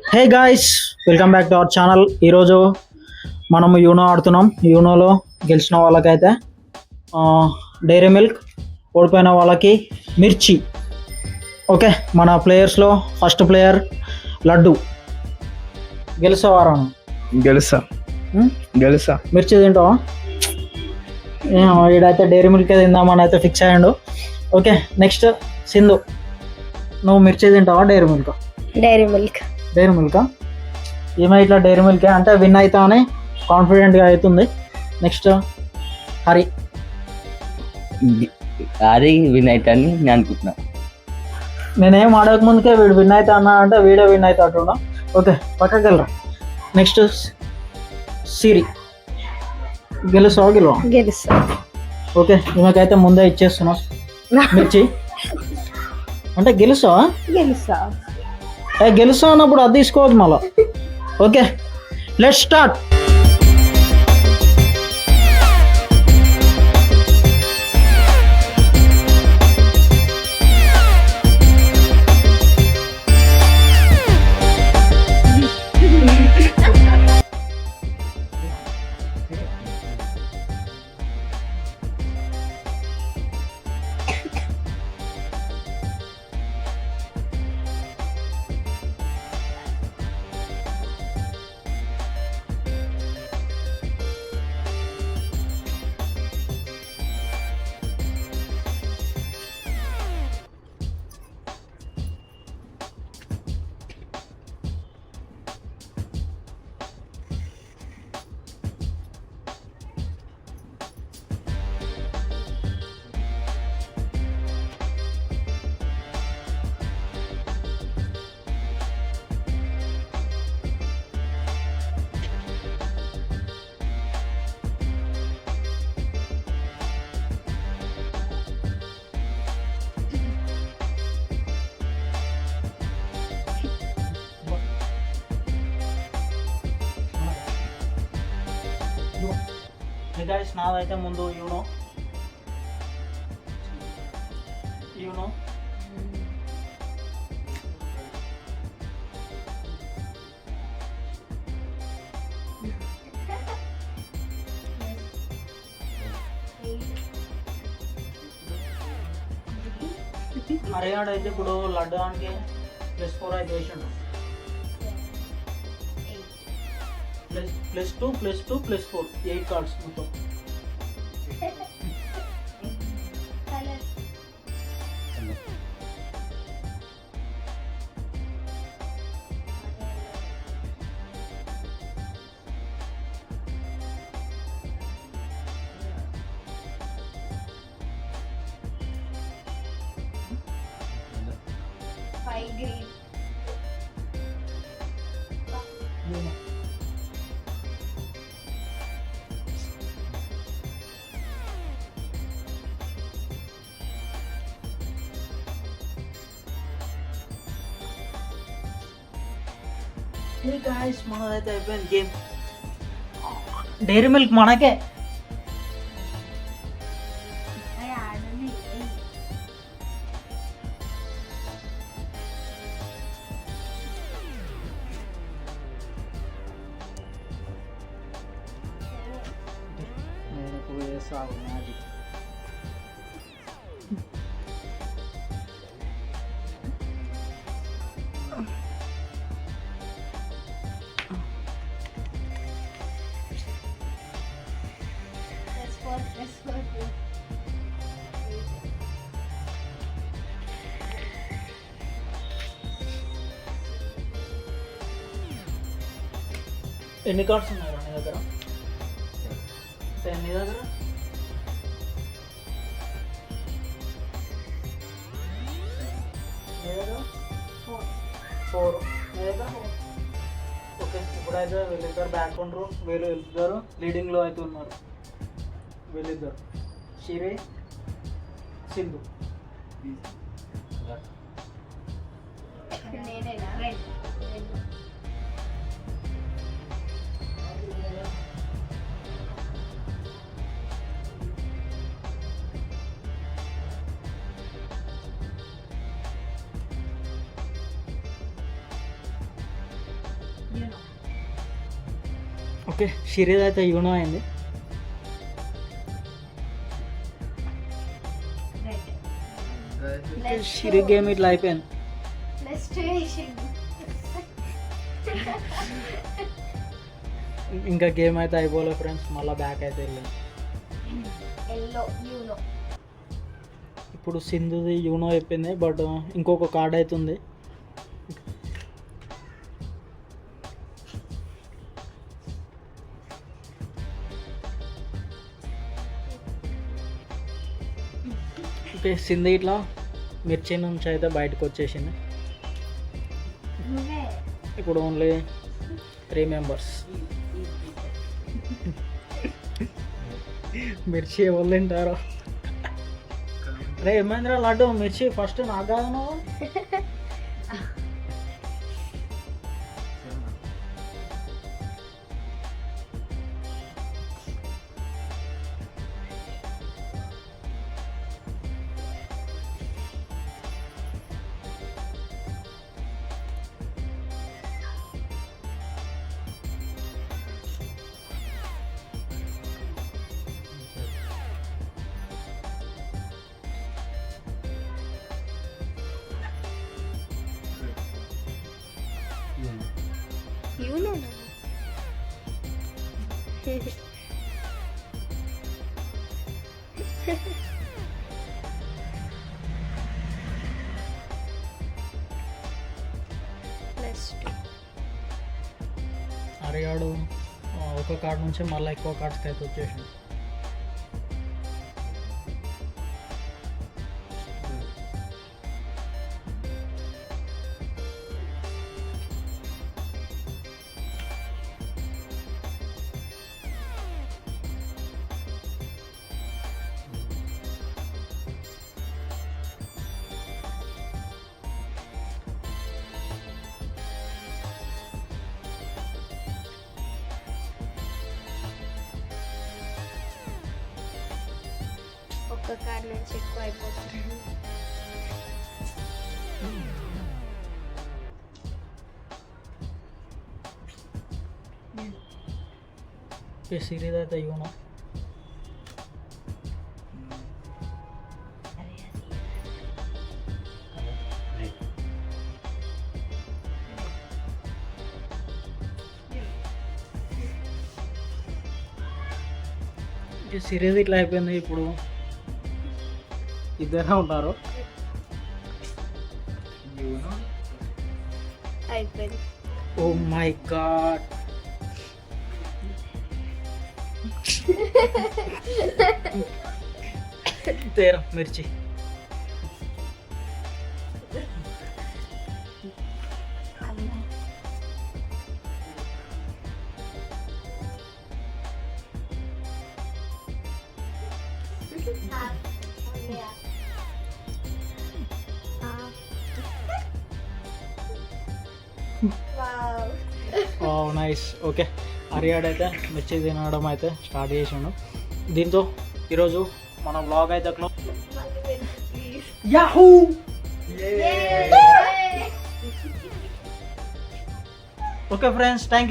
Hey guys, welcome back to our channel. ఈరోజు మనము you know ఆడుతున్నాం. యూనోలో గెలిచిన వాళ్ళకైతే డైరీ మిల్క్, ఓడిపోయిన వాళ్ళకి మిర్చి. ఓకే, మన ప్లేయర్స్లో ఫస్ట్ ప్లేయర్ లడ్డు. గెలిచేవారా? గెలుస్తా గెలుస్తా. మిర్చి తింటావా? వీడైతే డైరీ మిల్క్ తిందామని అయితే ఫిక్స్ అయ్యాడు. Okay, next Sindhu. నువ్వు మిర్చి తింటావా Dairy Milk? Dairy Milk. Dairy మిల్కా? ఏమో ఇట్లా డైరీ మిల్కే అంటే విన్ అవుతా అని కాన్ఫిడెంట్గా అవుతుంది. నెక్స్ట్ హరి. అది విన్ అవుతా అని నేను అనుకుంటున్నా. నేనేం ఆడక ముందుకే వీడు విన్ అవుతా అన్నా అంటే వీడే విన్ అవుతా అంటున్నా. ఓకే, పక్కకి వెళ్ళరా. నెక్స్ట్ సిరి. గెలుస్తావా? గెలుస్తా. ఓకే, ఈమెకైతే ముందే ఇచ్చేస్తున్నా మిర్చి. అంటే గెలుస్తావా? గెలుస్తా. గెలుస్తా అన్నప్పుడు అది తీసుకోవద్దు మళ్ళా. Okay, let's start. గైస్, నాదైతే ముందు యూనో. హరియాణ అయితే ఇప్పుడు లడ్డు దానికి +4 అయితే వేసిండు. +2 +2 +4 8 కార్డ్స్ మొత్తం. గాయస్, మనదైతే అయిపోయింది గేమ్. డైరీ మిల్క్ మనకే. ఎన్ని కార్డ్స్ ఉన్నాయి నీ దగ్గర? నీ దగ్గర ఫోర్. నీ దగ్గర? ఓకే, ఇప్పుడైతే వీళ్ళిద్దరు బ్యాక్ ఉండరు, వీళ్ళిద్దరు లీడింగ్లో అయితే ఉన్నారు. వీళ్ళిద్దరు షిరే, సింధు. ఓకే సిరీస్ అయితే యూనో అయింది. సిరీ గేమ్ ఇట్లా అయిపోయింది. ఇంకా గేమ్ అయితే అయిపోలేదు ఫ్రెండ్స్, మళ్ళీ బ్యాక్ అయితే వెళ్ళింది. ఇప్పుడు సింధుది యూనో అయిపోయింది, బట్ ఇంకొక కార్డ్ అవుతుంది. ఓకే సింధు ఇట్లా మిర్చి నుంచి అయితే బయటకు వచ్చేసింది. ఇప్పుడు ఓన్లీ 3 మెంబర్స్. మిర్చి ఎవరు తింటారో. రే ఏమైందిరా లడ్డు, మిర్చి ఫస్ట్ నాకు కాదు నువ్వు. You know. అరిగాడు ఒక కార్డ్ నుంచి మళ్ళీ ఎక్కువ కార్డ్స్కి అయితే వచ్చేసింది. ఒక్క కార్డ్ నుంచి ఎక్కువ అయిపోతుంది. ఈ సిరీస్ అయితే యూనో. ఈ సిరీస్ ఇట్లా అయిపోయింది. ఇప్పుడు ఇద్దరే ఉన్నారు. అయిపోయింది. ఓ మై గాడ్, తేరా మిర్చి. నైస్. ఓకే అరియాడ్ అయితే మిర్చి తినడం అయితే స్టార్ట్ చేసాడు. దీంతో ఈరోజు మన బ్లాగ్ అయితే Yahoo. Okay friends, thank you.